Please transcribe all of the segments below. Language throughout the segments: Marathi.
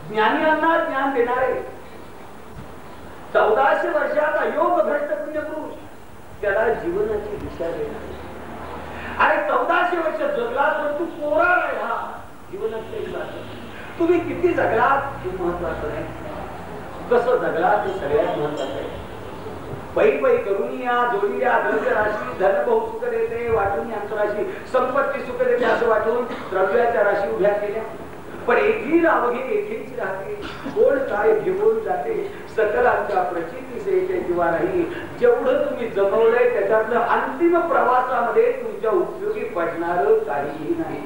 ज्ञानियांना ज्ञान देणारे 1400 वर्षाचा योग भ्रष्ट पुण्यपुरुष त्याला जीवनाची दिशा देणारे. अरे 1400 वर्ष जगला तर तू कोरा राहिला जीवनात. तुम्ही किती जगलात हे महत्वाचं नाही, कसं जगलात हे सगळ्यात महत्वाचं आहे. पै पै करून या जोडीया द्रव्य राशी धन बहु सुख देते वाटून अंतराशी संपत्ती सुख देते असं वाटून द्रव्याच्या राशी उभ्या केल्या. पण एकी अवघे एकेच राहते, कोण काय घेऊन जाते सकलांच्या प्रचितीस येते जीवा नाही. जेवढं तुम्ही जमवलंय त्याच्यातलं अंतिम प्रवासामध्ये तुमच्या उपयोगी पडणार काहीही नाही.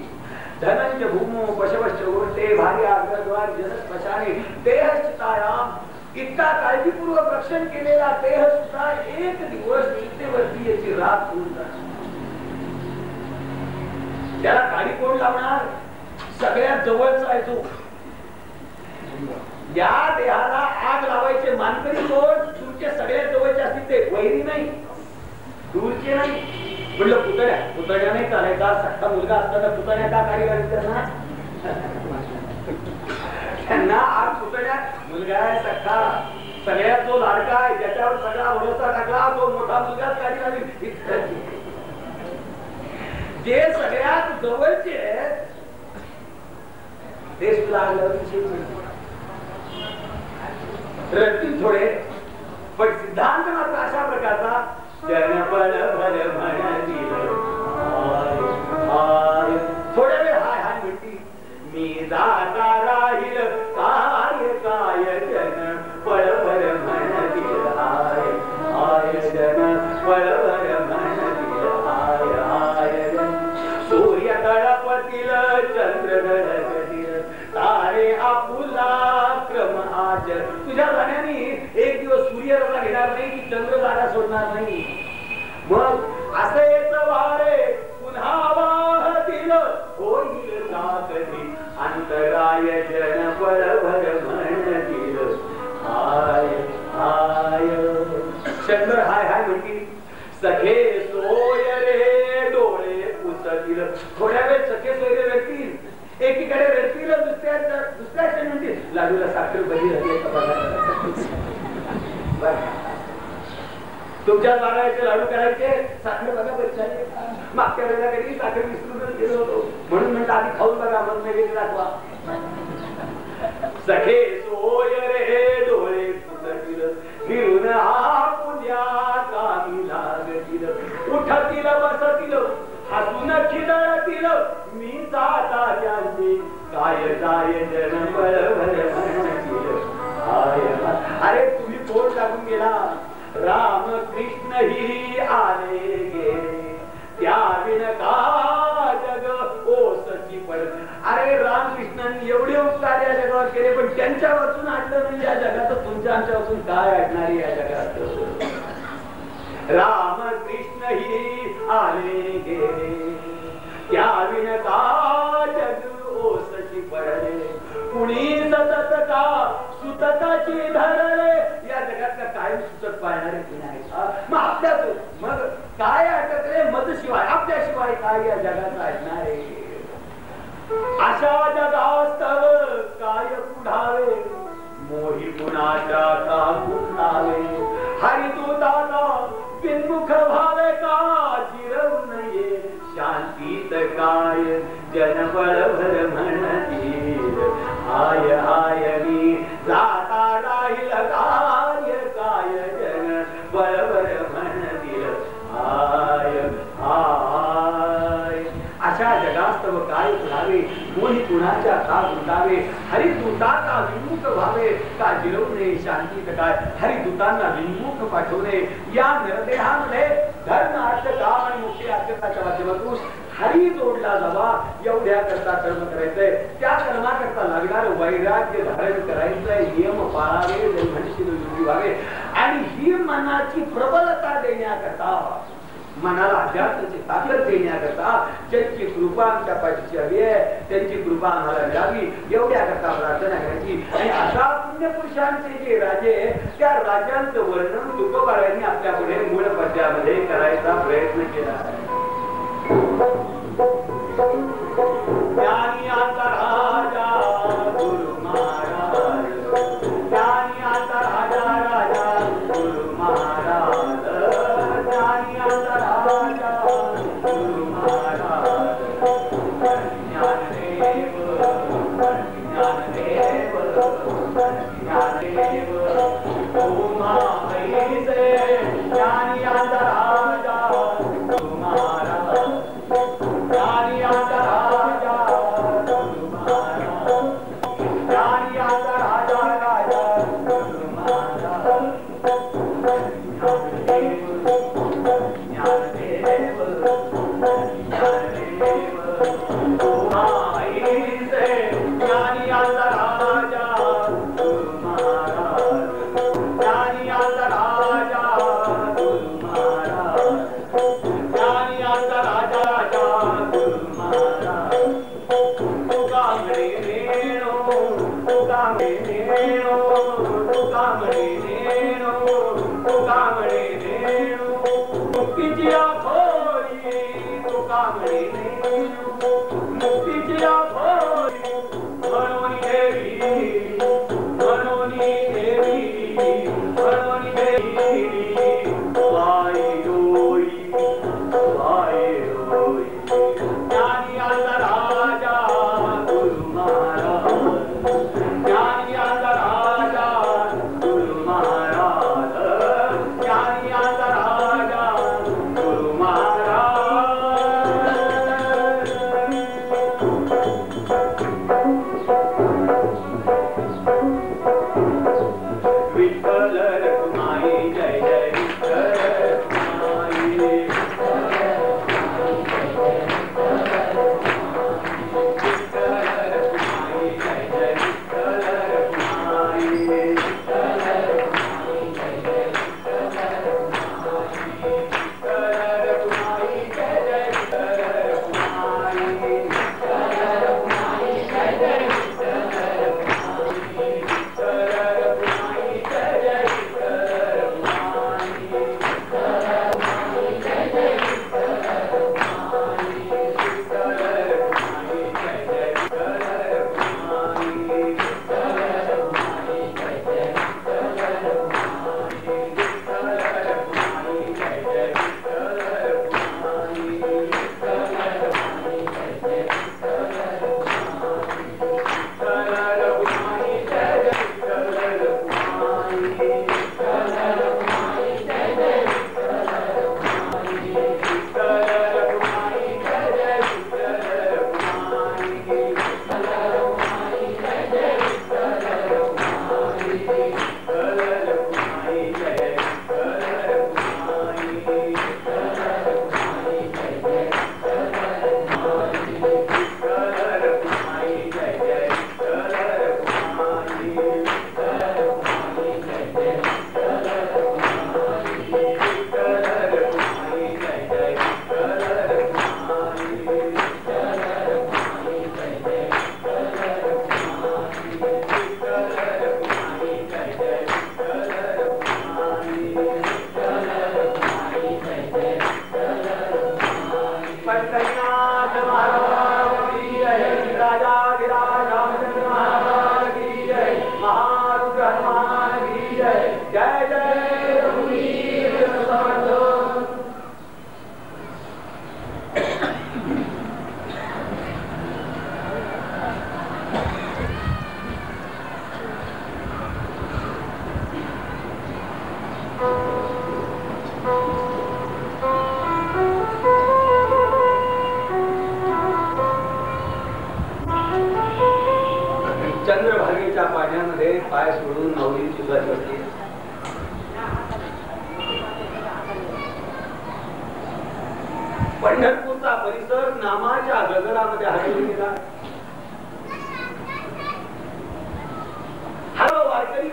धनंज भूमो पशवश्च गोष्टे भारी आग्रद्वार जनस्पशाने देहश्चितायाम. इतका काळजीपूर्वक रक्षण केलेला देह सुद्धा एक दिवस चितेवरती याची रात होऊन जाणार. त्याला काळी कोण लावणार? सगळ्यात जवळचा आहे तो. या देहाला आग लावायचे मानकरी कोण? तुमचे सगळ्यात जवळचे असतील ते, वैरी नाही, दूरचे नाही. म्हटलं पुतळ्या नाही चालायचा. सख्खा मुलगा असताना पुतळ्या का कार्य त्यांना त्यांना आग पुतळ्या मुलगा आहे सख्खा, सगळ्यात जो लाडका आहे ज्याच्यावर सगळा भरोसा टाकला तो मोठा मुलगाच कार्य लागेल. जे सगळ्यात जवळचे आहेत ते सुद्धा रडतील थोडे, पण सिद्धांत मात्र अशा प्रकारचा जनपद भर म्हणतील थोड्या वेळ हाय हाय म्हणतील. मी जाता राहील काय काय जन पळभर म्हणतील हाय हाय जन पळभर म्हणतील हाय हाय जन. सूर्य तळपतील चंद्र गडगडील तारे आपुला क्रम आज. तुझ्या जाण्याने एक दिवस सूर्य रजा घेणार नाही की चंद्र जागा सोडणार नाही. मग असं येत वारे पुन्हा वाहतील होईल का कधी अंतराय जन पळभर म्हणतील हाय हाय. चंद्र हाय हाय म्हणतील. सखे सोय रे डोळे पुसतील. थोड्या वेळ सखे सोय रे रडतील, एकीकडे रडतील दुसऱ्या क्षणी म्हणतील लाडूला साखर बरी झाली. तुमच्या बाळाचे लाडू करायचे साखर बघा बरी झाली. मागच्या वेळेला कधी साखर विसरून गेलो होतो म्हणून म्हणलं आधी खाऊन बघा मग नैवेद्य दाखवा. सखे सोय रे डोळे पुसतील फिरून आपुल्या कामी लागतील. उठतील बसतील हसून खिदळतील मी जाता त्यांचे काय जाय जन पळभर म्हणतील हाय. अरे तुम्ही पोट टाकून गेला. राम कृष्ण ही आले गेले त्या बिन का जग ओसची पडत. अरे रामकृष्णांनी एवढे उपकार या जगावर केले पण त्यांच्या वाचून आटलं नाही या जगात. तुमच्या आमच्या वाचून काय आटणार या जगात? राम कृष्ण ही आले गेले त्या बिन का जग ओसची पडले. कुणी सतत का सुतताची धरले. या जगात काय सुतत पाळणारे कुणी आहे का? मग आपल्याच मग काय अटकले मधशिवाय आपल्याशिवाय काय या जगात ऐकणारे. अशा जगास्तव काय पुढावे मोही कुणाच्या का कुणावे. हरिदूताना बिनमुख भावे का जिरवू नये शांतीत काय जन पळभर म्हणतील हाय हाय. मी जाता राहील काय काय जन पळभर म्हणतील हाय हाय. अशा जगास्तव काय पुढावे मोही कुणाच्या का गुंडावे. हरिदूतांना विमुख व्हावे का जिरवू नये शांतीत काय. हरिदूतांना विमुख पाठवणे. या नरदेहामध्ये धर्म अर्थ काम आणि मोक्ष अर्थ माध्यमातून हरी जोडला जावा एवढ्या करता कर्म करायचंय. त्या कर्माकरता लागणार वैराग्य धारण करायचंय. नियम पाळावे जन्मशील योगी व्हावे. आणि ही मनाची प्रबलता देण्याकरता मनाला अध्यात्माची ताकद देण्याकरता ज्यांची कृपा आमच्या पाठीशी हवी आहे त्यांची कृपा आम्हाला मिळावी एवढ्या करता प्रार्थना करायची. आणि अशा पुण्यपुरुषांचे जे राजे त्या राजांचं वर्णन तुकोबारायांनी आपल्या पुढे मूळ पद्यामध्ये करायचा प्रयत्न केला आहे. ज्ञानी आता राजा गुरु महाराज चंद्रभागेच्या पाण्यामध्ये पाय सोडून माऊलींची बस होती. पंढरपूरचा परिसर नामाच्या गजरामध्ये हरवून गेला. हळू वारकरी,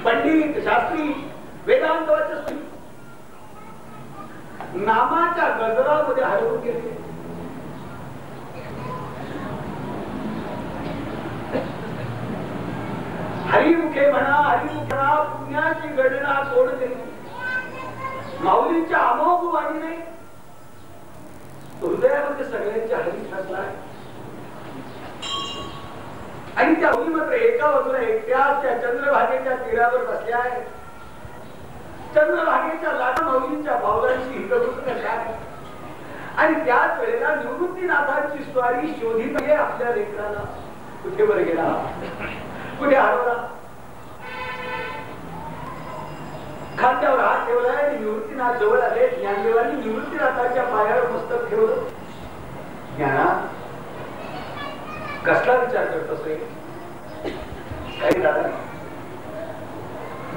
पंडित, शास्त्री, वेदांत वाचक नामाच्या गजरामध्ये हरवून गेले. हरिमुखे म्हणा, हरिमुखे म्हणा, पुण्याची गणना कोण केली? माऊलींच्या अमोघ वाणीने हृदयामध्ये सगळ्यांच्या हरी ठसलाय. आणि त्या मुली मात्र एका बाजूला एकट्याच त्या चंद्रभागेच्या तीरावर बसल्या आहेत. चंद्रभागेच्या लाटा माऊलींच्या पावलांची हितगुज काय. आणि त्याच वेळेला निवृत्तीनाथांची स्वारी शोधित आहे आपल्या लेकराला. कुठे वर गेला, कुठे हरवला. खांद्यावर हात ठेवलाय आणि निवृत्तीनाथ जवळ आले. ज्ञानदेवांनी निवृत्तीनाथाच्या पायावर मस्तक ठेवलं. ज्ञाना कसला विचार करतोस रे? काही दादा,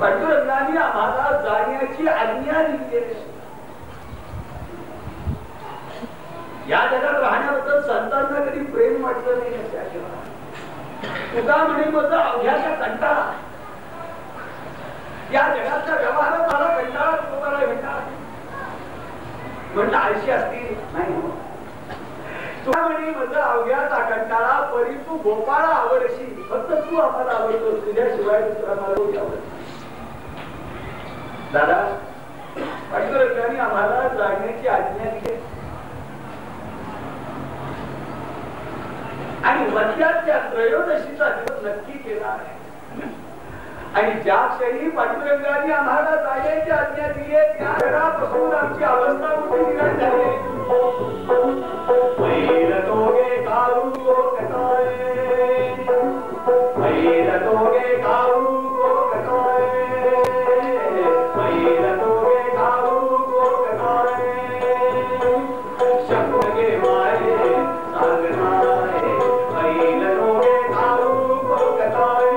पांडुरंगाने आम्हाला जाण्याची आज्ञा दिली आहे. या जगात राहण्याबद्दल संतांना कधी प्रेम वाटलं नाही लक्षात ठेवा. तुका म्हणे मग अवघ्याचा कंटाळा, या जगातल्या व्यवहारात मला कंटाळा तुम्हाला भेटा म्हणलं आळशी असतील नाही. तुला म्हणे मग अवघ्याचा कंटाळा परी तू गोपाळा आवडशी, फक्त तू आम्हाला आवडतो, तुझ्याशिवाय दुसरा मला कोणी आवडत. दादा पांडुरंगाने आम्हाला जागण्याची आज्ञा दिली आणि मध्याच्या त्रयोदशीचा दिवस नक्की केला आहे. आणि ज्या क्षणी पांडुरंगाने आम्हाला जागण्याची आज्ञा दिली आहे त्या क्षणापासून आमची अवस्था कुठे निघाली झाली. मैरतोगे गाऊ कटाळे, मैरतोगे गाऊ कटाळे, मैरतोगे गाऊ कटाळे, शकुनगे माये सांगणारे, मैरतोगे गाऊ कटाळे.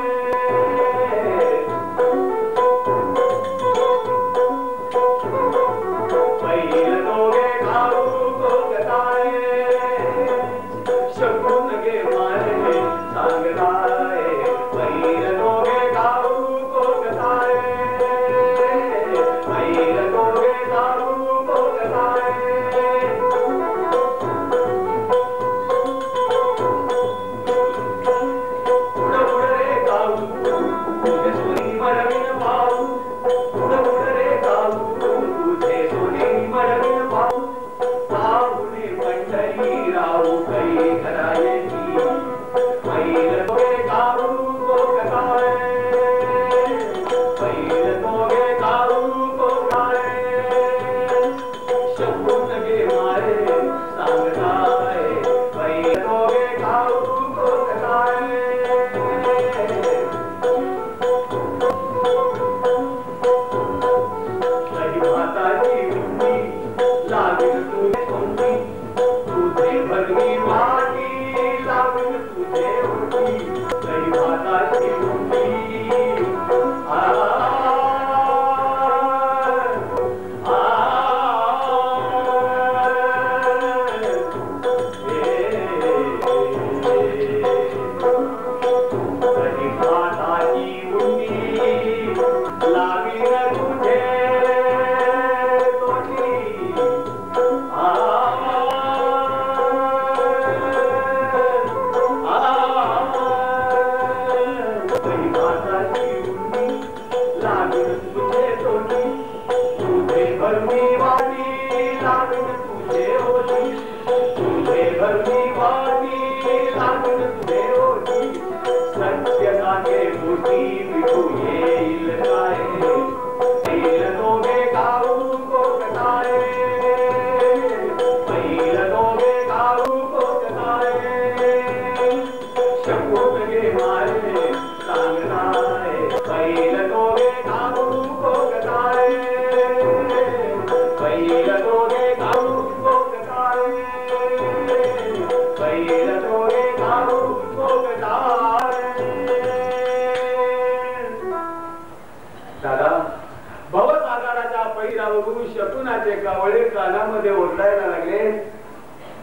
शकुनाचे कावळे कानामध्ये ओरडायला लागले.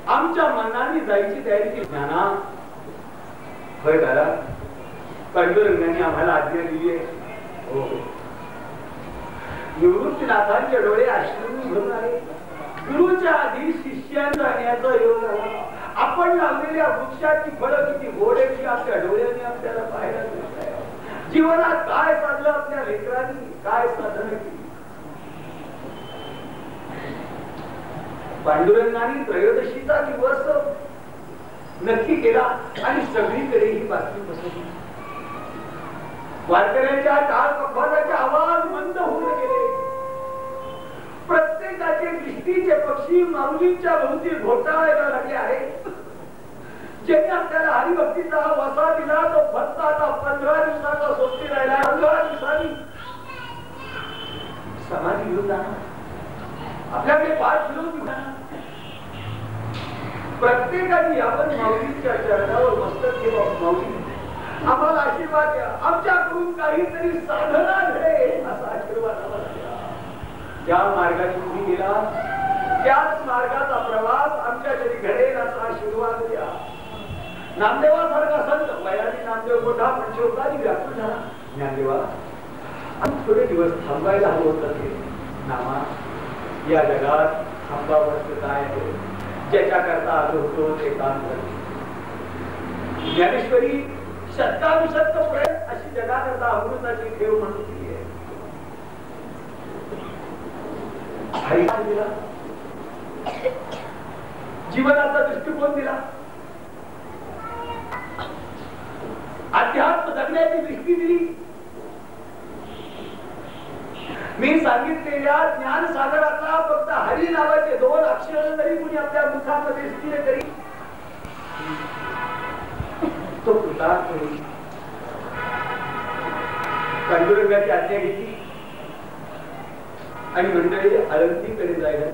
आमच्या मनाने जायची तयारी केली. ज्ञाना होय दादा, पांडुरंगाने आम्हाला आज्ञा दिली आहे. हो, निवृत्तीनाथांचे डोळे अश्रूंनी भरून आले. गुरुच्या आधी शिष्यांचा जाण्याचा योग आला. आपण लावलेल्या वृक्षाची फळं किती गोड आहेत आपल्या डोळ्यांनी आपल्याला पाहायला मिळत. जीवनात काय साधलं आपल्या लेकरांनी, काय साधन केली. पांडुरंगाने त्रयोदशीचा दिवस नक्की केला आणि सगळीकडे ही बातमी पसरली. वारकऱ्यांच्या टाळ पखवाजाचे आवाज मंद होऊन गेले. प्रत्येकाचे दृष्टीचे पक्षी माऊलींच्या भोवती घोटाळायला लागले आहेत. ज्यांनी आपल्याला हरिभक्तीचा वसा दिला तो फक्त आता 15 दिवसाचा सोबती राहिला. 15 दिवसांनी समाधी घेऊन जाणार, आपल्याकडे पाठ फिरवून जाणार. प्रत्येकाने आपण माऊलींच्या चरणावर मस्तक ठेवा. माऊली आम्हाला आशीर्वाद द्या, आमच्याकडून काहीतरी साधना घडे असा आशीर्वाद आम्हाला द्या. ज्या मार्गाने तुम्ही गेला त्याच मार्गाचा प्रवास आमच्या जरी घडेल असा आशीर्वाद द्या. नामदेवासारखा संत वयाने नामदेव मोठा पण शेवटाने व्याकुळ झाला. ज्ञानदेवा आणि थोडे दिवस थांबायला हवं होतं ते नामा. या जगात थांबावं काय आहे, ज्याच्याकरता आलो होतो ते काम करतो. ज्ञानेश्वरी शतकानुशतक प्रयत्न अशी जगाकरता अमृताची ठेव म्हणून केली आहे. हरिनाम दिला, जीवनाचा दृष्टिकोन दिला, अध्यात्म जगण्याची दृष्टी दिली. मी सांगितलेल्या ज्ञानसागरातला फक्त हरी नावाचे 2 अक्षर जरी कुणी आपल्या मुखामध्ये स्थिर करी तो कृतार्थ होईल. पांडुरंगाची आज्ञा घेतली आणि मंडळी आळंदीकडे जायला.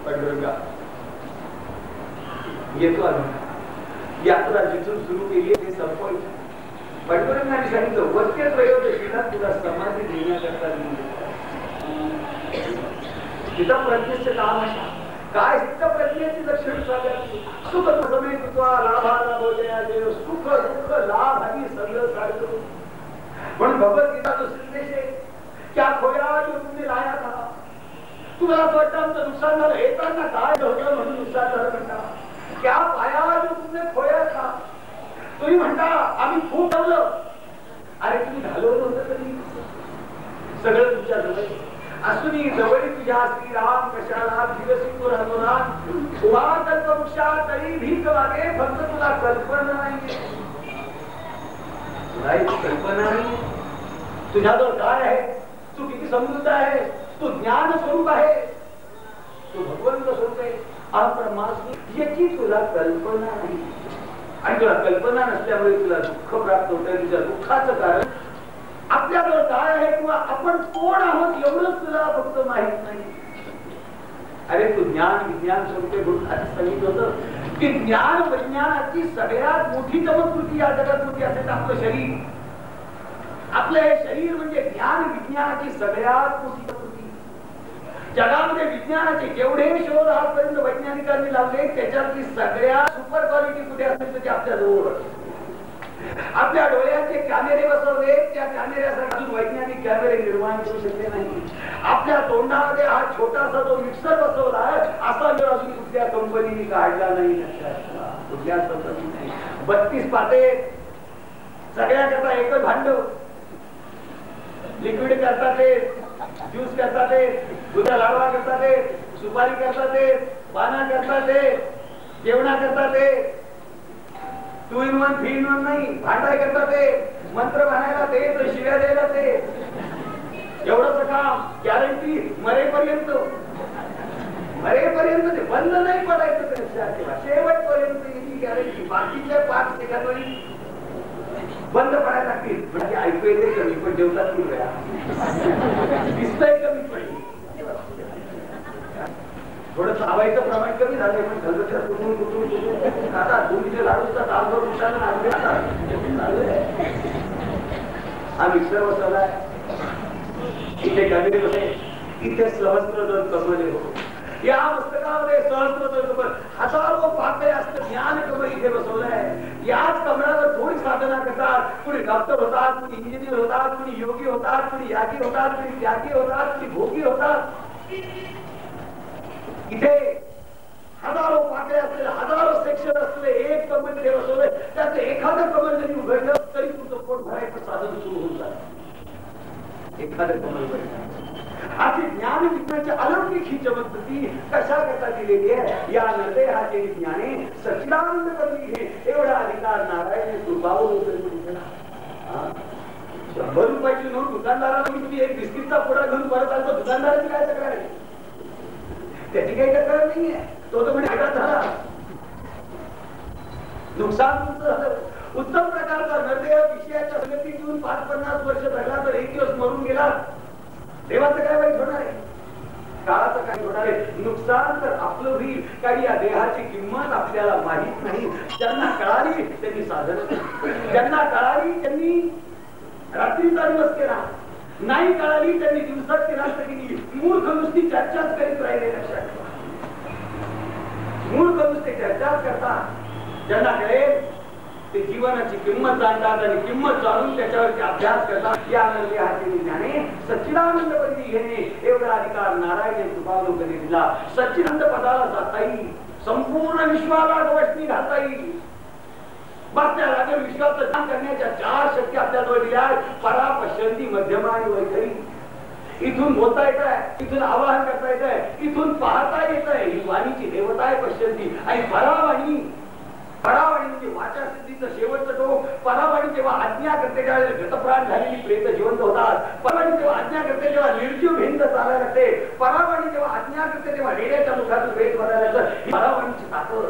पांडुरंगा येतो आम्ही. यात्रा जिथून सुरू केली ते संपवायची. पांडुरंगाने सांगितलं वस्ते त्रयोदशीला तुला समाधी देण्याकरता तिथं प्रज्ञेच काम अशा काय सिद्ध प्रज्ञेची लक्षण सुख समय लाभा लाभोजया देव सुख दुःख लाभ आणि सगळं सारखं. पण भगवद्गीता तो संदेश आहे क्या खोया जो तुमने लाया था. तुम्हाला असं वाटतं आमचं नुकसान झालं, येताना काय होतं म्हणून नुकसान झालं म्हणता. क्या पाया जो तुमने खोया था. तुम्ही म्हणता आम्ही खूप ठेवलं. अरे तुम्ही घालवलं होतं तरी सगळं तुमच्या जवळ असूनही जवळ तुझ्या श्रीराम कशाला दिवसी तू राहतो उभा कल्पवृक्षा तरी भीक मागे. फक्त तुला कल्पना नाहीये. कल्पना नाही. तुझ्याजवळ काय आहे, तू किती समृद्ध आहे, तू ज्ञान स्वरूप आहे, तू भगवंत स्वरूप आहे, अपरमात्मा याची तुला कल्पना नाही. आणि तुला कल्पना नसल्यामुळे तुला दुःख प्राप्त होत. तुझ्या दुःखाचं कारण आपल्याजवळ काय आहे किंवा आपण कोण आहोत एवढंच तुला फक्त माहित नाही. अरे तू ज्ञान विज्ञान स्वरूपे म्हणून आधी सांगितलं होतं की ज्ञान विज्ञानाची सगळ्यात मोठी चमत्कृती या जगात होती असेल आपलं शरीर. आपलं हे शरीर म्हणजे ज्ञान विज्ञानाची सगळ्यात मोठी चमत्कृती. जगामध्ये विज्ञानाचे जेवढे शोध आजपर्यंत वैज्ञानिकांनी लावले त्याच्यातली सगळ्यात सुपर क्वालिटी कुठे असेल ते आपल्या जवळ. आपल्या डोळ्याचे कॅमेरे बसवले, त्या कॅमेऱ्यासाठी वैज्ञानिक कॅमेरे निर्माण करू शकले नाही. आपल्या तोंडामध्ये हा छोटासा जो मिक्सर बसवला असा अजून कुठल्या कंपनीने काढला नाही. कुठल्या कंपनी नाही. 32 पाते सगळ्याकरता एकच भांड. लिक्विड करतात ते, ज्यूस करतात ते, दुधा लाडवा करतात ते, सुपारी करतात ते, पाना करतात ते, जेवणा करतात ते. 2 in 1 3 in 1 नाही. भांडाय करतात ते, मंत्र म्हणायला ते, शिव्या द्यायला ते. एवढंच काम गॅरंटी मरेपर्यंत. मरेपर्यंत ते बंद नाही पडायचं. शेवटपर्यंत याची गॅरंटी. बाकीच्या 5 सेकंद बंद पडायला लागतील. म्हणजे ऐकू येते कमी पण जेवतात खूप वेळा. दिसतंय कमी पडली. थोडं चावायचं प्रमाण कमी झालंय पण खरं कुठून कुठून कुठून आता दोन्हीचे लाडूचा तांबड उठायला हा मिक्सर बसवलाय. इथे कॅमेरे बसले, इथे सहस्त्र कमले हो. या पुस्तकामध्ये सहस्त्र हजारो पाकळे असतं ज्ञान कमळ इथे बसवलंय. याच कमळावर थोडी साधना करतात. कुणी डॉक्टर होतात, कुणी इंजिनियर होतात, कुणी योगी होतात, कुणी यागी होतात, कुणी त्यागी होतात, कुणी भोगी होतात. इथे हजारो पाकळे असलेले, हजारो सेक्शन असलेले एक कमळ इथे बसवलंय. त्याचं एखादं कमळ जरी उघडलं तरी तुमचं पोट भरायचं साधन सुरू होऊन जातं. एखादं कमळ उघडलं. अशी ज्ञान विज्ञानाची अलौकिक ही चमत्कृती कशा करता दिलेली आहे. या नरदेहाचे ज्ञाने सच्चिदानंद करली घे एवढा अधिकार नारायण दुर्भावून 100 रुपयाची नोट दुकानदाराला तुम्ही एक बिस्किटचा पुडा घेऊन परत आलो. दुकानदाराची काय तक्रार आहे, त्याची काही तक्रार नाहीये. तो तर म्हणजे आघात झाला, नुकसान तुमचं झालं. उत्तम प्रकारचा नरदेह विषयाच्या संगतीत घेऊन 5-50 वर्ष जगला तर एक दिवस मरून गेला. देवाचं काय वाईट होणार आहे, काळाचं काय होणार आहे. नुकसान तर आपलं होईल. काही या देहाची किंमत आपल्याला माहित नाही. ज्यांना कळाली त्यांनी साधन, ज्यांना कळाली त्यांनी रात्रीचा दिवस केला. नाही कळाली त्यांनी दिवसात राष्ट्र केली. मूर्ख नुसती चर्चाच करीत राहिले. लक्षात ठेवा, मूर्ख नुसते चर्चाच करतात. ज्यांना कळेल ते जीवनाची किंमत जाणतात आणि किंमत जाणून त्याच्यावरती अभ्यास करतात. या आनंदी हाती ज्ञाने सच्चिदानंद पदी घेणे एवढा अधिकार नारायण कृपावलो कधी दिला. सच्चिदानंद पदाला जाता येईल, संपूर्ण विश्वाला वशनी घालता येईल. बस त्या लागेल विश्वाचं ध्यान करण्याच्या 4 शक्ती आपल्याजवळ दिल्या आहेत. परा, पश्यंती, मध्यम आणि वैखरी. इथून बोलता येत आहे, इथून आवाहन करता येत आहे, इथून पाहता येत आहे. ही वाणीची देवता आहे पश्यंती. आणि परावाणी, परावाणी म्हणजे वाचा सिद्धीचं शेवटचं टोक. परावाणी जेव्हा आज्ञा करते त्यावेळेस घटप्राण झालेली प्रेत जिवंत होतात. परावाणी जेव्हा आज्ञा करते तेव्हा निर्जीव भिंत चालायला लागते. परावाणी जेव्हा आज्ञा करते तेव्हा रेड्याच्या मुखातून वेद बदलायला लागतं. ही परावाणीची ताकद.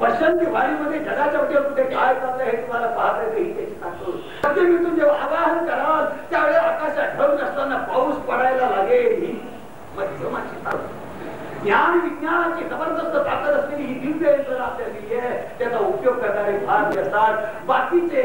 पश्यंती वाणीमध्ये जगाच्या वरती कुठे काय चाललंय हे तुम्हाला पाहता येते. ही त्याची ताकद. पश्चिमेतून जेव्हा आवाहन कराल त्यावेळेस आकाशात ढग नसताना पाऊस पडायला लागेल. ही मध्यमाची ताकद. ज्ञान विज्ञानाची जबरदस्त ताकद असलेली ही दिव्य यंत्रणा आपल्याला दिली आहे. त्याचा उपयोग करणारे फार असतात. बाकीचे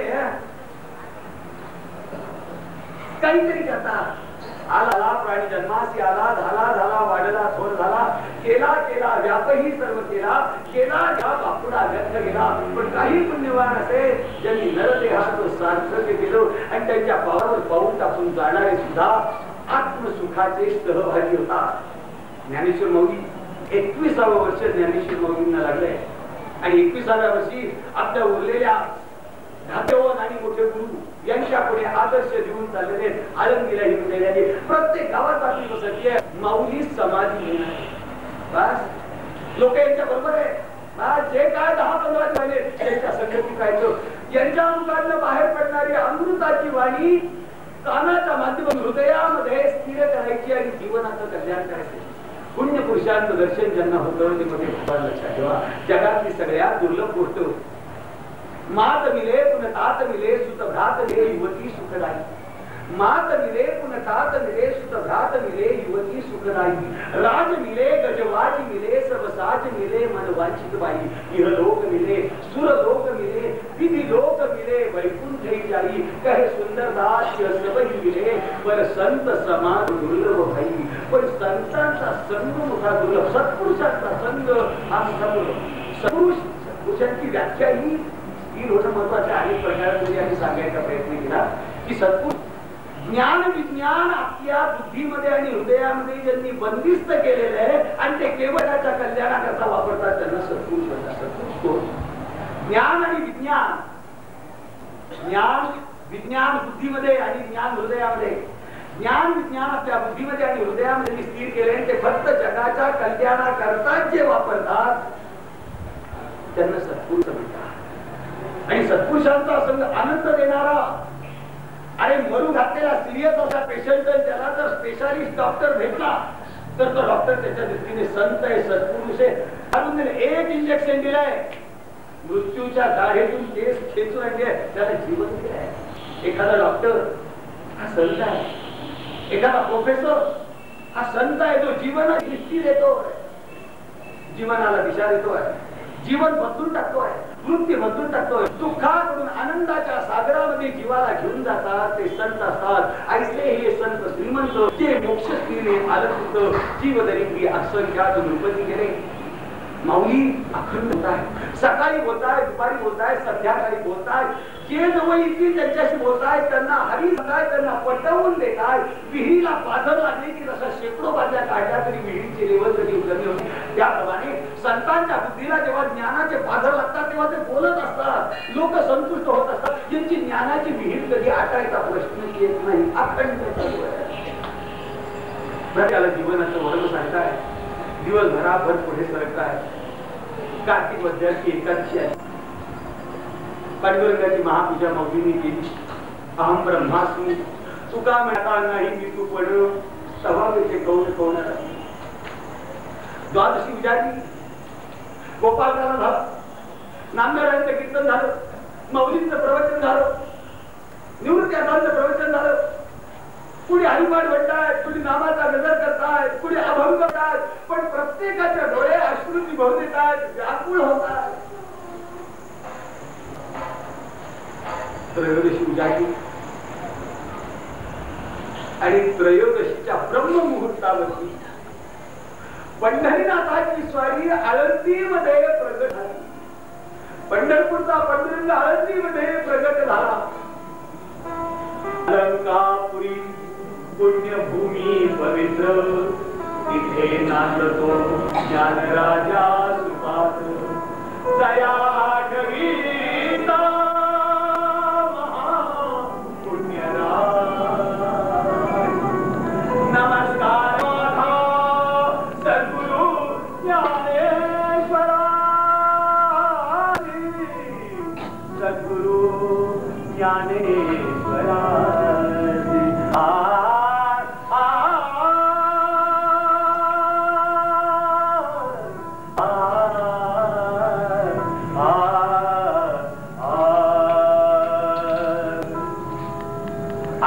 काहीतरी करतात. आला प्राणी जन्मासी आला, झाला वाढला थोर झाला, केला व्यापही सर्व केला बापुडा व्यक्त गेला. पण काही पुण्यवान असे ज्यांनी नरदेहात सार्थक केलो आणि त्यांच्या पावावर पाऊल टाकून जाणारे सुद्धा आत्मसुखाचे सहभागी होतात. ज्ञानेश्वर माऊली 21वे वर्ष ज्ञानेश्वर माऊलींना लागले आणि 21व्या वर्षी आपल्या उरलेल्या धातेवन आणि मोठे गुरु यांच्या पुढे आदर्श देऊन चाललेले आळंदीला हिंदुस्थानी प्रत्येक गावात आपली वसती आहे. माऊली समाधी घेणार. बस लोक यांच्या बरोबर आहे. जे काय 10-15 झाले त्यांच्या संगती खायचं. यांच्या मुखातनं बाहेर पडणारी अमृताची वाणी कानाच्या माध्यमातून हृदयामध्ये स्थिर करायची आणि जीवनाचं कल्याण करायचं. पुण्य पुरुषांचं दर्शन ज्यांना होतं ते मध्ये लक्षात ठेवा. जगातली सगळ्यात दुर्लभ गोष्ट मात मिले पुन्हा तात मिले सुत भ्रात मिले युवती सुखदायी. मात मिले पुन्हा तात मिले सुत भ्रात मिले युवती सुखदायी. राज मिले गजवाज मिले सर्वसाज मिले मन वांछित बाई. इहलोक मिले सुरलोक मिले विधि लोक मिले वैकुंठ जाई. कहे सुंदर दास सबही मिले पर संत समाज दुर्लभ भाई. पण संतांचा संग मोठा दुर्लभ. सत्पुरुषांचा संग हा मोठा दुर्लभ. सत्पुरुषांची व्याख्या ही होणं महत्वाचं आहे. प्रकारांमध्ये आम्ही सांगायचा प्रयत्न केला की सत्पुरुष ज्ञान विज्ञान आपल्या बुद्धीमध्ये आणि हृदयामध्ये ज्यांनी बंदिस्त केलेलं आहे आणि ते केवळ त्याच्या कल्याणाकरता वापरतात त्यांना सत्पुरुष म्हणतात. सत्पुरुष कोण? ज्ञान आणि विज्ञान, ज्ञान विज्ञान बुद्धीमध्ये आणि ज्ञान हृदयामध्ये. ज्ञान विज्ञान आपल्या बुद्धीमध्ये आणि हृदयामध्ये स्थिर केले ते फक्त जगाच्या कल्याणाकरता जे वापरतात त्यांना सत्पुरुष म्हणतात. आणि सत्पुरुषांचा संग आनंद देणारा. अरे मरू घातलेला सिरियस असा पेशंट त्याला जर स्पेशालिस्ट डॉक्टर भेटला तर तो डॉक्टर त्याच्या दृष्टीने संत आहे, सत्पुरुष आहे. अजून एक इंजेक्शन दिलंय, मृत्यूच्या दाढेतून केस खेचून आणले, त्याला जीवन दिलंय. एखादा डॉक्टर हा संत आहे, एखादा प्रोफेसर हा संत आहे जो जीवनाला दृष्टी देतोय, जीवनाला दिशा देतोय, जीवन बदलून टाकतोय, वृत्ती बदलून टाकतोय. दुःखाकडून आनंदाच्या सागरामध्ये जीवाला घेऊन जातात ते संत असतात. ऐसे हे संत श्रीमंत जे मोक्ष स्थिरीने आलत होत जीवदरिद्री असंख्यात नृपती गेले. माऊली अखंड होत आहे, सकाळी बोलताय, दुपारी बोलताय, संध्याकाळी बोलताय. जे जवळ येतील त्यांच्याशी बोलताय, त्यांना हरी सांगताय, त्यांना पटवून देताय. विहिरीला पाझर लागली की जसा शेकडो बादल्या काढल्या तरी विहिरीची लेवल कधी उतरली होती, त्याप्रमाणे संतांच्या बुद्धीला जेव्हा ज्ञानाचे पाझर लागतात तेव्हा ते बोलत असतात, लोक संतुष्ट होत असतात. ज्यांची ज्ञानाची विहीर कधी आटायचा प्रश्न येत नाही, अखंड चालू आहे. त्याला जीवनाचं वर्ग सांगताय, दिवसभराभर पुढे सरकताय. कार्तिक वद्याची एकादशी आहे, पांडुरंगाची महापूजा माऊलींनी केली. अहम ब्रह्मास्मी तुका म्हणता नाही मी तू पण स्वभावाचे कौन कौन. द्वादशी विजारी गोपालकाला झालं, नामदेवांचं कीर्तन झालं, माऊलींचं प्रवचन झालं, निवृत्ती आसांचं प्रवचन झालं. कुणी हरिपाठ म्हणतायत, कुणी नामाचा गजर करतायत, कुणी अभंग करतायत, पण प्रत्येकाच्या डोळे अश्रूंनी भरून येतात, व्याकुळ होतात. त्रयोदशी उजाडी आणि त्रयोदशीच्या ब्रह्ममुहूर्तावरती पंढरीनाथाची स्वारी आळंदीमध्ये प्रगट झाली. पंढरपूरचा पांडुरंग आळंदीमध्ये प्रगट झाला. अलंकापुरी पुण्यभूमी पवित्र, तिथे नांदतो ज्ञानराजा सुपात्र. जया आठवीचा महापुण्यराज. नमस्कार माझा सद्गुरु ज्ञानेश्वरा. सद्गुरु ज्ञानेश्वरा.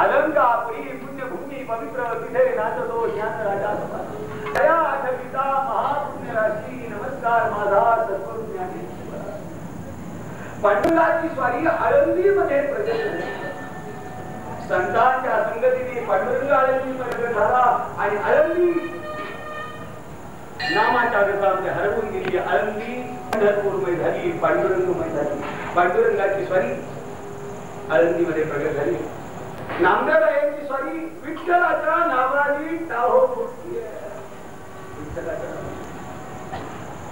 अलंकापुरी पुण्यभूमी पवित्र, तिथे नाचतो ज्ञानराजा सुपात्र. जया आठवीचा महापुण्यराशी. नमस्कार माझा सद्गुरु ज्ञानेश्वरा. पांडुरंगाची स्वारी आळंदीमध्ये प्रगट झाली. संतांच्या संगतीने पांडुरंग आळंदीमध्ये प्रगट झाला आणि आळंदी नामाच्या गतामध्ये हरवून गेली. आळंदी पंढरपूरमय झाली, पांडुरंगमय झाली. पांडुरंगाची स्वारी आळंदीमध्ये प्रगट झाली. नामदेवरायांची स्वारी विठ्ठलाच्या नावाने टाहो फुटली.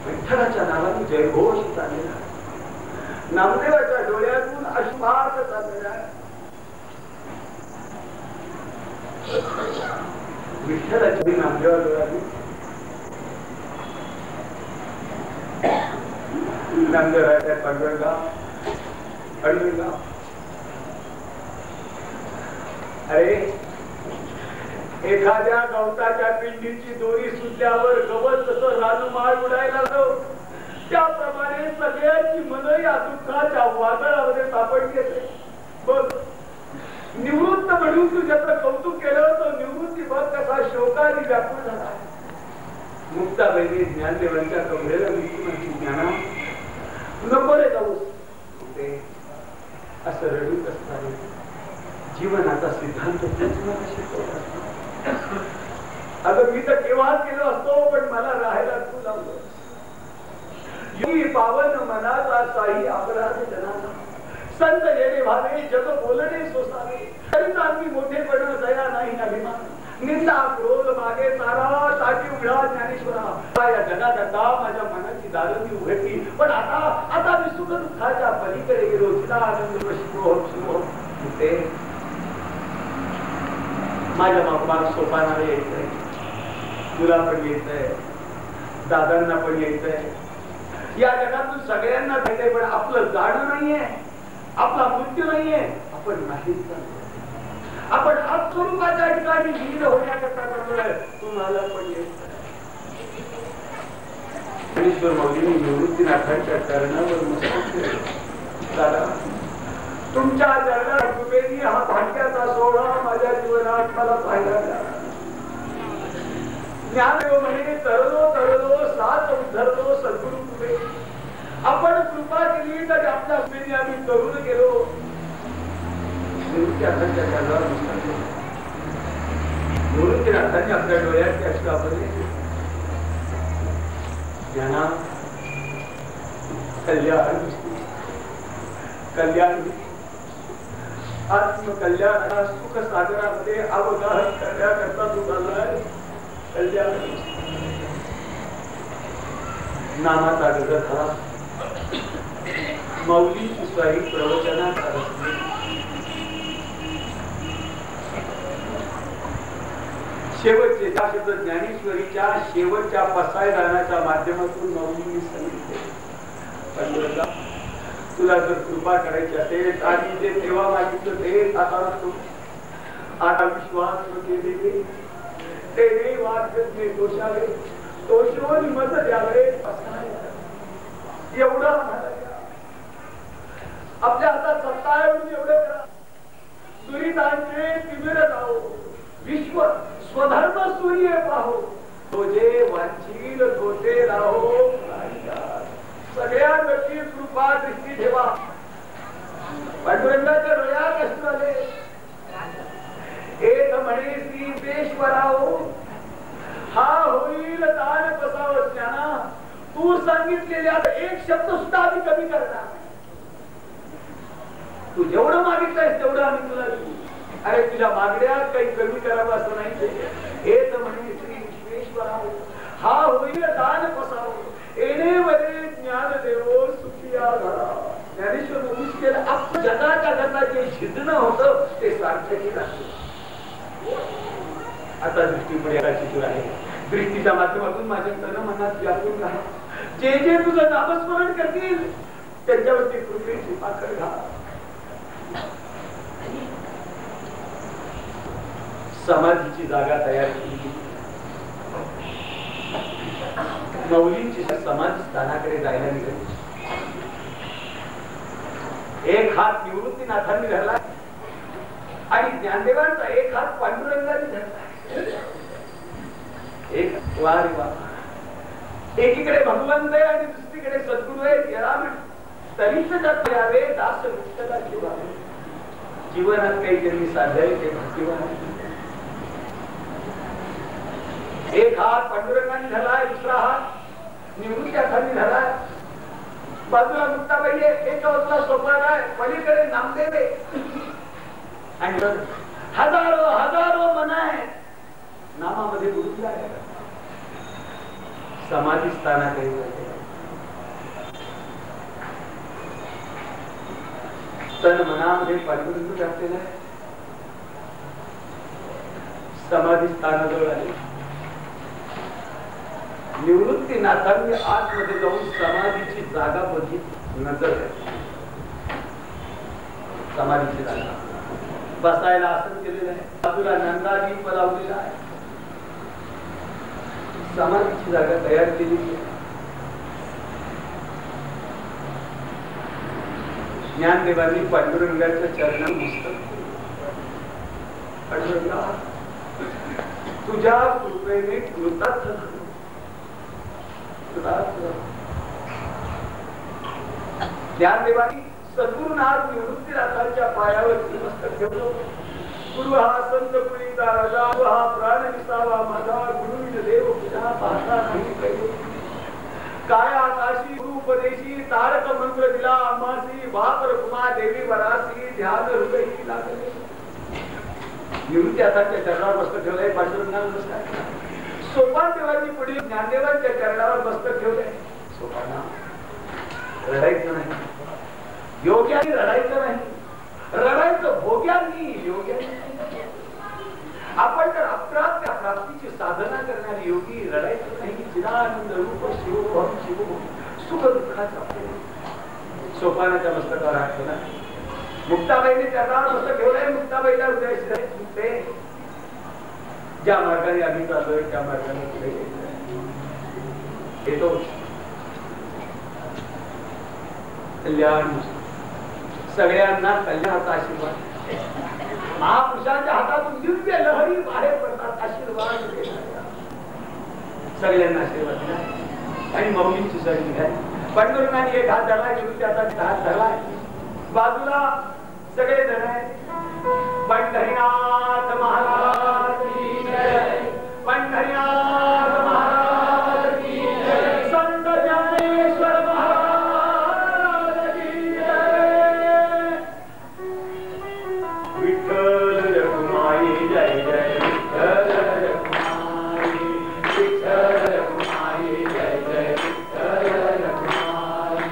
विठ्ठलाच्या नावाने जयघोष चाललेला. नामदेवाच्या डोळ्यातून अश्रुपात चाललेला. विठ्ठलाच्या नामदेवा डोळ्यातून नामदेवराच्या पांडुरंगा पांडुरंगा. अरे एखाद्या गवताच्या पिंडीची दोरी सुटल्यावर गवत कसं रानूमाळ उडायला लागलो, त्याप्रमाणे सगळ्यांची मन या दुःखाच्या वादळामध्ये सापडली असेल. बघ, निवृत्त म्हणून तू ज्याचं कौतुक केलं तो निवृत्ती बघ कसा शोकाने व्यापूळ झाला. मुक्ताबाईने ज्ञानदेवांच्या कमरेला म्हणती, ज्ञाना नको रे जाऊस, असं रडून असताना जीवनाचा सिद्धांत शिकवला. अगं मी तर केव्हाच केलो असतो, पण मला राहायला तू लावलं. पावन मनाचा साही अपराध जनाचा. संत येणे व्हावे, जग बोलणे सोसावे. तरीच आम्ही मोठेपण दया नाही अभिमान. निंदा क्रोध मागे सारा, ताटी उघडा ज्ञानेश्वरा. या जगाकरता माझ्या मनाची दारं मी उघडली, पण आता मी सुख दुःखाच्या पलीकडे गेलो. तिला आनंद ते माझ्या बापाला सोपानाला यायचंय, तुला पण यायचंय, दादांना पण यायचंय. या जगातून सगळ्यांना भेटते, पण आपलं जाणं नाहीये, आपला मृत्यू नाहीये. आपण नाहीच, आपण स्वरूपाच्या ठिकाणी लीन होण्याकरता करतोय. तुम्हाला पण यायचंय. ज्ञानेश्वर माऊलींनी निवृत्तीनाथांच्या चरणावर मस्तक दादा, तुमच्या चरणात कृपेने हा भाग्याचा सोहळा माझ्या जीवनात मला पाहायला मिळाला. ज्ञानदेव म्हणे, तरलो तरलो साथ उद्धरलो सद्गुरु कृपे. आपण कृपा केली तर आपल्या कृपेने आम्ही तरुण गेलो. निवृत्तीनाथांच्या चरणावर मस्तक ठेवलं. निवृत्तीनाथांनी आपल्या डोळ्यात अश्रू आपले. ज्ञाना कल्याण कल्याण आत्मकल्याण सुख सागरामध्ये अवगाहन करण्याकरता तू झालाय. कल्याण नामाचा गजर झाला. माऊलीची स्वारी प्रवचनात रचली. शेवटचे शब्द ज्ञानेश्वरीच्या शेवटच्या पसायदानाच्या माध्यमातून माऊलींनी सांगितले, पांडुरंगा, तुला जर कृपा करायची असेल आणि जे तेव्हा मागितलं ते आता विश्वास केले ते वाक्य दोषावे दोषोन मत द्यावे. एवढं आपल्या हातात सत्ता आहे म्हणून एवढं करा. दुरितांचे तिमिर जाओ, विश्व स्वधर्म सूर्य पाहो. तो जे वांछील तोटे राहो. सगळ्यांवरती कृपा दृष्टी ठेवा. पांडुरंगाच्या डोळ्यात अश्रू आले. एक म्हणे शब्द सुद्धा आम्ही कमी करणार नाही. तू जेवढं मागितलंयस तेवढं आम्ही तुला देऊ. अरे तुझ्या मागण्या काही कमी करावं असं नाही. हेच म्हणे श्री विश्वेश्वराव हा होईल दान पसाव येणे वरे ज्ञान देवो सुखिया घरा. ज्ञानेश्वर मुलीस केलं आपण जगाच्या जगात जे शिजणं होतं ते सार्थकी लागतं. आता दृष्टीपुढे चित्र आहे. दृष्टीच्या माध्यमातून माझ्या तन मनात व्यापून राहा. जे जे तुझं नामस्मरण करतील त्यांच्यावरती कृपेची पाकळ घा. समाधीची जागा तयार केली. माऊलींची समाधी स्थानाकडे जायला निघाली. एक हात निवृत्तीनाथांनी धरला आणि ज्ञानदेवांचा एक हात पांडुरंगाने धरला. एक वारी बाबा एकीकडे भगवंत आहे आणि दुसरीकडे सद्गुरू आहे. याला तरीच यावे दास विठ्ठला जीवावे. जीवनात काही त्यांनी साधले ते भक्तिवान. एक हात पांडुरंगाने धरलाय, दुसरा हात निवृत्तीनाथांनी धरलाय. बाजूला मुक्ताबाई आहे, एका बाजूला सोपान आहे, पलीकडे नामदेव आहे आणि हजारो हजारो मन आहे नामामध्ये बुडून आहे. समाधी स्थानाकडे तन मनामध्ये पांडुरंग घातलेला आहे. समाधी स्थानाजवळ आले. निवृत्तीनाथांनी आतमध्ये जाऊन समाधीची जागा बघितली. नजर समाधीची जागा बसायला आसन केलेलं आहे. बाजूला नंदादीप लावलेला आहे. समाधीची जागा तयार केली. ज्ञानदेवांनी पांडुरंगाच्या चरणात मस्तक पांडुरंगा तुझ्या कृपेने कृतार्थ झालो. ज्ञानदेवांनी सद्गुरुनाथ निवृत्तीनाथांच्या पायावरती मस्तक ठेवलं. गुरु हा संत पुरीचा राजा, हा प्राण विसावा माझा, गुरु देव तुझा पाहता नाही काही. काय आकाशी गुरु उपदेशी तारक मंत्र दिला आम्हासी, बापर कुमा देवी वरासी ध्यान हृदयी लागले. निवृत्तीनाथांच्या चरणावर मस्तक ठेवलंय. पांडुरंगाला नमस्कार. सोपान देवाची पुढील ज्ञानदेवांच्या चरणावर मस्तक ठेवलंय. सोपाना रडायचं नाही, योग्याने रडायचं नाही. रडायचं भोग्यांनी, योग्यांनी. आपण तर अप्राप्य प्राप्तीची साधना करणारी योगी रडायचं नाही. चिदानंद रूप शिवोहम शिवोहम सुख दुःखाचा सोपानाच्या मस्तकावर हात ठेवला. मुक्ताबाईने चरणावर मस्तक ठेवलंय. मुक्ताबाईला हृदय ज्या मार्गाने आम्ही चाललोय त्या मार्गाने पुढे येतो. कल्याण सगळ्यांना कल्याणाचा आशीर्वाद. महापुरुषांच्या हातातून दिव्य लहरी बाहेर पडतात. आशीर्वाद सगळ्यांना आशीर्वाद दिला आणि माऊलींची सरी निघाली. पांडुरंगाने एक हात धरलाय, निवृत्तीनाथांनी हात धरलाय. बाजूला सगळे जण आहेत. पंढरीनाथ महाराज की जय, पंढरीनाथ महाराज की जय, संत ज्ञानेश्वर महाराज की जय. विठ्ठल रखुमाई जय जय, विठ्ठल रखुमाई, विठ्ठल रखुमाई जय जय, विठ्ठल रखुमाई,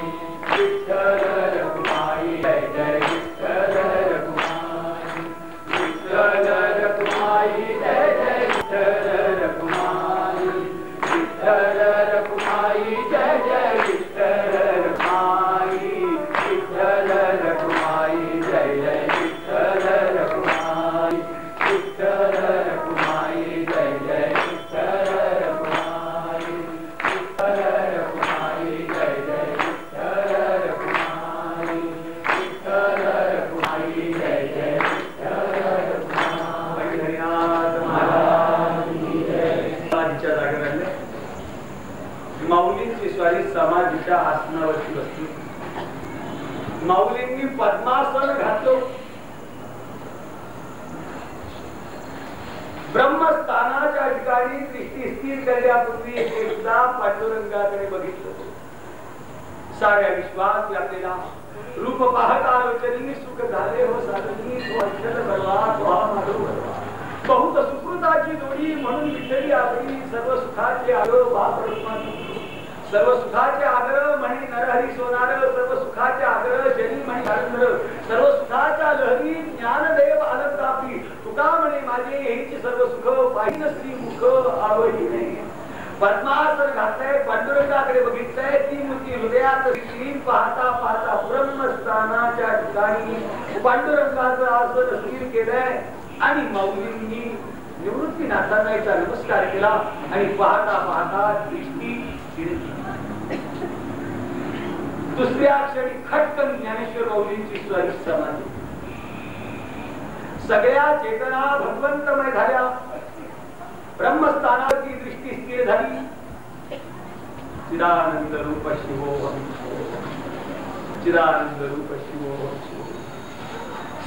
विठ्ठल रखुमाई जय जय, विठ्ठल रखुमाई, विठ्ठल रखुमाई जय जय, विठ्ठल रखुमाई, विठ्ठल रखुमाई जय जय, विठ्ठल रखुमाई, विठ्ठल रखुमाई जय जय, विठ्ठल रखुमाई, विठ्ठल रखुमाई जय जय, विठ्ठल रखुमाई, विठ्ठल रखुमाई जय जय, विठ्ठल रखुमाई, विठ्ठल रखुमाई जय जय, विठ्ठल रखुमाई. पंढरीनाथ महाराज की जय. समाधीच्या जागेवर माऊलींची स्वारी समाधीच्या आसनावरती बसली. माऊलींनी पद्मासन घातलं. ब्रह्मस्थानाच्या ठिकाणी दृष्टी स्थिर करण्यापूर्वी एकदा पांडुरंगाकडे बघितलं. साऱ्या विश्वास व्यापलेला रूप पाहता लोचनी सुख झाले हो साधनी तो अक्षर बलवा तो हा माधव बलवा बहुत सुकृताची जोडी म्हणून विठ्ठली आपली सर्व सुखाचे आग्रह बाप सर्व सुखाचे आग्रह म्हणे नरहरी सोनार सर्व सुखाचे आग्रह शनी म्हणे आनंद सर्व सुखाच्या लहरी ज्ञानदेव आनंदापी तुका म्हणे माझे हेची सर्व सुख पाहिन श्री मुख आवडी नाही पद्मासन घातलंय पांडुरंगाकडे बघितलंय ती मूर्ती हृदयात स्क्रीन पाहता पाहता ब्रह्मस्थानाच्या ठिकाणी पांडुरंगाचं आसन स्थिर केलंय आणि माऊलींनी निवृत्तीनाथांना नमस्कार केला आणि पाहता पाहता दृष्टी दुसऱ्या क्षणी खटकन ज्ञानेश्वर माऊलींची स्वारी समाधी सगळ्या चेतना भगवंतमय झाल्या ब्रह्मस्थानाची दृष्टी स्थिर झाली चिदानंद रूप शिवोहम चिदानंद रूप शिवोहम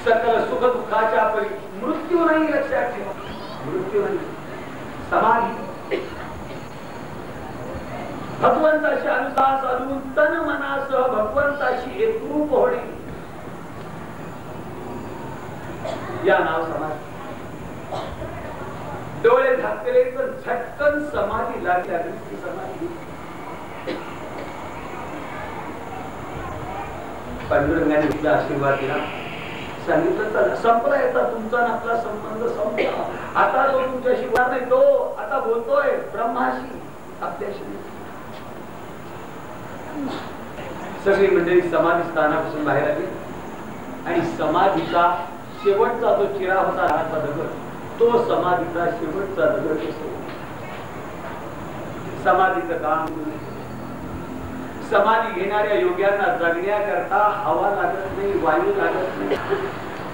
सकल सुख दुःखाच्या परी मृत्यू नाही लक्षात ठेवा मृत्यू नाही समाधी भगवंताशी अनुसार साधून तन मनासह भगवंताशी एकरूप होणे या नाव समाधी डोळे झाकले तर झटकन समाधी लागली समाधी पांडुरंगाने तुझा आशीर्वाद दिला सांगितलं संपला येता तुमचा आपला संबंध संपला आता तो तुमच्याशी बोलणार नाही तो आता बोलतोय ब्रह्माशी आपल्याशी सगळी मंडळी समाधी स्थानापासून बाहेर आली आणि समाधीचा शेवटचा तो चिरा होता राहता दगड तो समाधीचा शेवटचा दगड समाधीचं काम समाधी घेणाऱ्या योग्यांना जगण्याकरता हवा लागत नाही वायू लागत नाही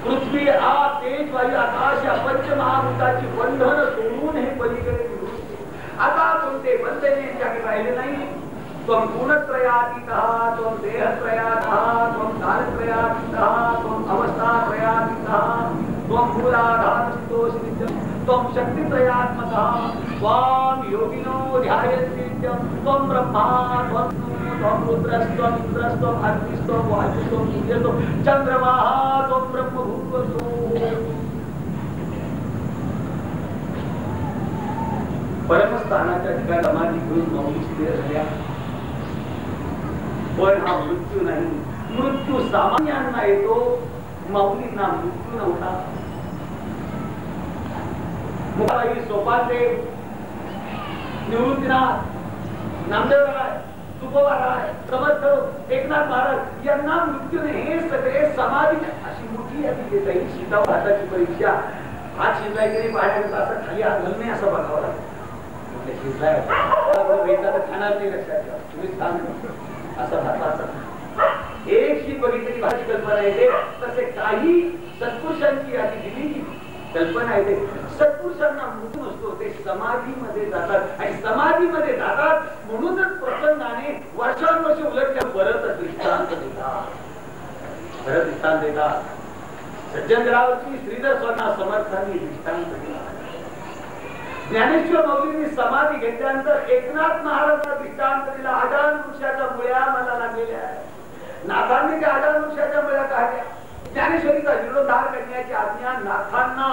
पृथ्वी आप तेज वायू आकाश या पंचमहाभूताची बंधन सोडून हे पलीकडे आता कोणते बंधने यांच्याकडे राहिले नाही त्वं गुणत्रयातीतः त्वं देहत्रयातः त्वं कालत्रयातीतः त्वं अवस्थात्रयातीतः त्वं मूलाधारस्तोषिनित्यं त्वं शक्तित्रयात्मकः त्वां योगिनो ध्यायन्ति नित्यं त्वं ब्रह्मा त्वं रुद्रस्त्वं इन्द्रस्त्वं अग्निस्त्वं वायुस्त्वं सूर्यस्त्वं चन्द्रमाः त्वं ब्रह्मभूतस्त्वं परमस्थानाच्या ठिकाणी समाधी घेऊन माऊली स्थिर झाल्या पण हा मृत्यू नाही मृत्यू सामान्यांना येतो माऊलींना मृत्यू नव्हता मुक्ताई सोपानदेव निवृत्तीनाथ नामदेवराय तुकोबाराय समर्थ एकनाथ महाराज यांना मृत्यू नाही हे सगळे समाधी अशी मोठी यादी देता येईल सीतावर हाताची परीक्षा हात शिजलाय की नाही पाहण्याकरता असं खाली हात घालणे असं बघावं लागतं शिजलाय खाणार नाही लक्षात ठेवा तुम्ही सांग असं भाताचा एक शी बघितलेली भाषी कल्पना येते तसे काही सत्पुरुषांची यादी दिली कल्पना येते सत्पुरुषांना मृत्यू नसतो ते समाधीमध्ये जातात आणि समाधीमध्ये जातात म्हणूनच प्रसंगाने वर्षानुवर्ष उलटल्या परत दृष्टांत देतात सज्जनरावची श्रीधर स्वामी समर्थांनी दृष्टांत दिला ज्ञानेश्वर माऊलींनी समाधी घेतल्यानंतर एकनाथ महाराजांना दृष्टांत दिला आजान वृक्षाच्या मुळ्या मला लागलेल्या आहेत नाथांनी त्या आजान वृक्षाच्या मुळ्या काढल्या ज्ञानेश्वरीचा जीर्णोद्धार करण्याची आज्ञा नाथांना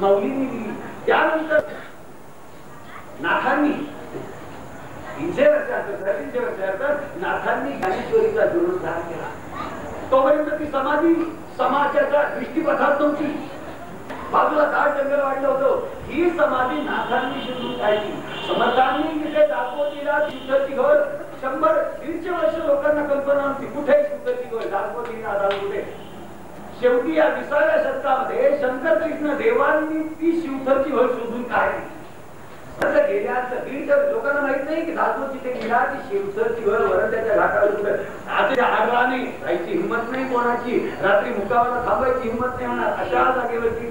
माऊलींनी दिली त्यानंतर नाथांनी 300 वर्षानंतर नाथांनी ज्ञानेश्वरीचा जीर्णोद्धार केला तोपर्यंत ती समाधी समाजाच्या दृष्टीपथात नव्हती बाजूला दाट जंगल वाढलं होतं ही समाधी नाथांनी शोधून काढली समर्थांनी तिथे दापोलीला शिवची घर 100-150 वर्ष लोकांना कल्पना होती कुठे शिवची घर दापोलीला कुठे शेवटी या 20व्या शतकामध्ये शंकर कृष्ण देवांनी ती शिवची घर शोधून काढली लोकांना माहित नाही की धातू तिथे गेला ती शिवची घर वरंड्याच्या घाटावर आता आडराने जायची हिंमत नाही कोणाची रात्री मुकामाला थांबायची हिंमत नाही होणार अशा जागेवरती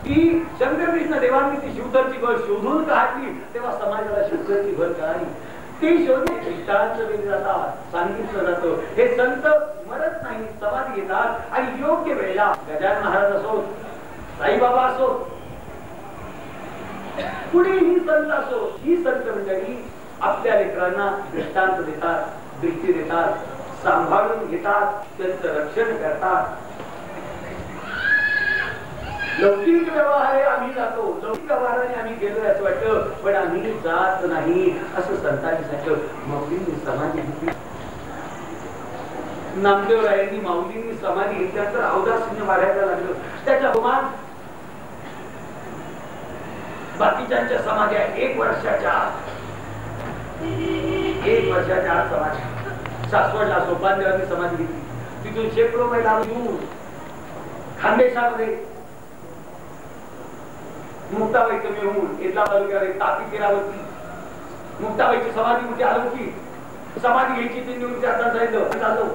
ती शंकर कृष्ण देवांनी ती शिवची घर शोधून काढली तेव्हा समाजाला शिवची घर कळाली ती शोधून दृष्टांत दिले जातात सांगितलं जातं हे संत मरत नाही समाधी घेतात आणि योग्य वेळेला गजानन महाराज असो साईबाबा असो कुणीही संत असो ही संत मंडळी आपल्या लेकरांना दृष्टांत देतात, दृष्टी देतात, सांभाळून घेतात, त्यांचं रक्षण करतात. लौकिक व्यवहारे आम्ही जातो, लौकिक व्यवहाराने आम्ही गेलो असं वाटतं, पण आम्ही जात नाही असं संतांनी सांगितलं. माऊलींनी समाधी घेतली. नामदेवरायांनी माऊलींनी समाधी घेतल्यानंतर औदासीन्य वाढायला लागलं. त्याच्या होमान बाकीच्या समाध्या 1 वर्षाच्या आत समाधी. सासवडला सोपानदेवांनी समाधी घेतली. तिथून शेकडो मैल दूर खानदेशामध्ये मुक्ताबाईचं मिळवून इथला तालुक्यावर तापी तीरावरती मुक्ताबाईची समाधी कुठे आली. समाधी घ्यायची ती निवृत्ती आता चाललो.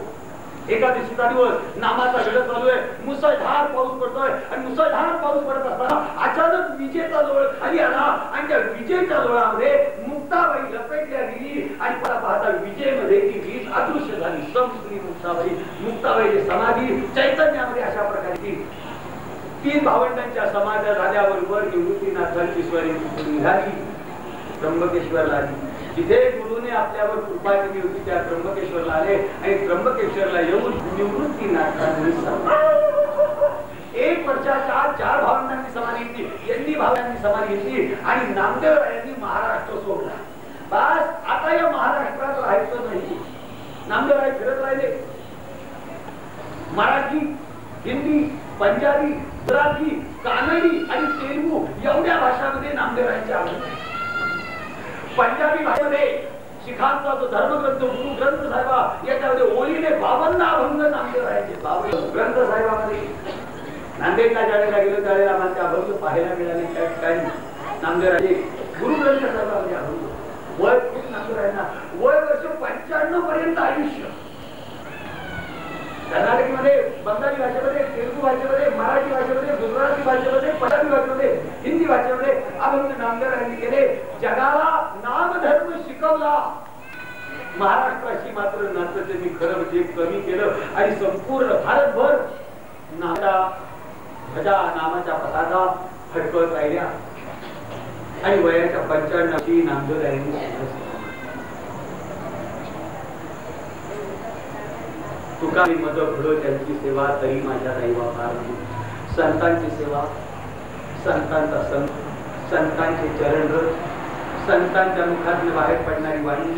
एकादशीचा दिवस नामाचा घडत चालू आहे. मुसळधार पाऊस पडतोय आणि मुसळधार पाऊस पडत असताना अचानक विजेचा लोळ खाली आला आणि त्या विजेच्या लोळामध्ये मुक्ताबाई लपेटल्या गेली आणि पाहता विजेमध्ये ती वीज अदृश्य झाली. संस्कृती मुक्ताबाईची समाधी चैतन्यामध्ये अशा प्रकारची 3 भावंडांच्या समाध्या झाल्याबरोबर निवृत्तीनाथांची स्वारी निघाली त्र्यंबकेश्वरला आली. जिथे गुरुने आपल्यावर कृपा केली होती त्या त्र्यंबकेश्वरला आले आणि त्र्यंबकेश्वरला येऊन निवृत्तीनाथांनी 1 वर्षाच्या आत 4 भावंडांनी समाधी घेतली. यांनी भावांनी समाधी घेतली आणि नामदेवरायांनी महाराष्ट्र सोडला. बस आता या महाराष्ट्रात राहायचं नाही. नामदेवराय फिरत राहिले. मराठी, हिंदी, पंजाबी, गुजराती, कानडी आणि तेलुगू एवढ्या भाषांमध्ये नामदेवरायांचे आले. पंजाबी भाषेमध्ये शिखांचा जो धर्मग्रंथ गुरु ग्रंथ साहेब याच्यामध्ये ओळीने 52 अभंग नामदेवरायांचे. 52 ग्रंथ साहेबांमध्ये नांदेडला ज्यावेळेला गेलो त्यावेळेला आम्हाला ते अभंग पाहायला मिळाले. त्या ठिकाणी नामदेवरायांचे गुरु ग्रंथ साहेबांमध्ये अभंग. वय खूप नामदेवरायांना वय वर्ष 95 पर्यंत आयुष्य. कर्नाटकीमध्ये, बंगाली भाषेमध्ये, तेलुगू भाषेमध्ये, मराठी भाषेमध्ये, गुजराती भाषेमध्ये, पंजाबी भाषेमध्ये, हिंदी भाषेमध्ये अभंग नामदेवरायांनी केले. जगाला नामधर्म शिकवला. महाराष्ट्राशी मात्र नातं त्यांनी खरं म्हणजे कमी केलं आणि संपूर्ण भारतभर नामाच्या पताका फडकवत राहिल्या आणि वयाच्या 95 नामदेवरायांनी तुकारी मद घडो त्यांची सेवा तरी माझ्या दैवा फार. संतांची सेवा, संतांचा संत, संतांचे चरण, संतांच्या मुखातून बाहेर पडणारी वाणी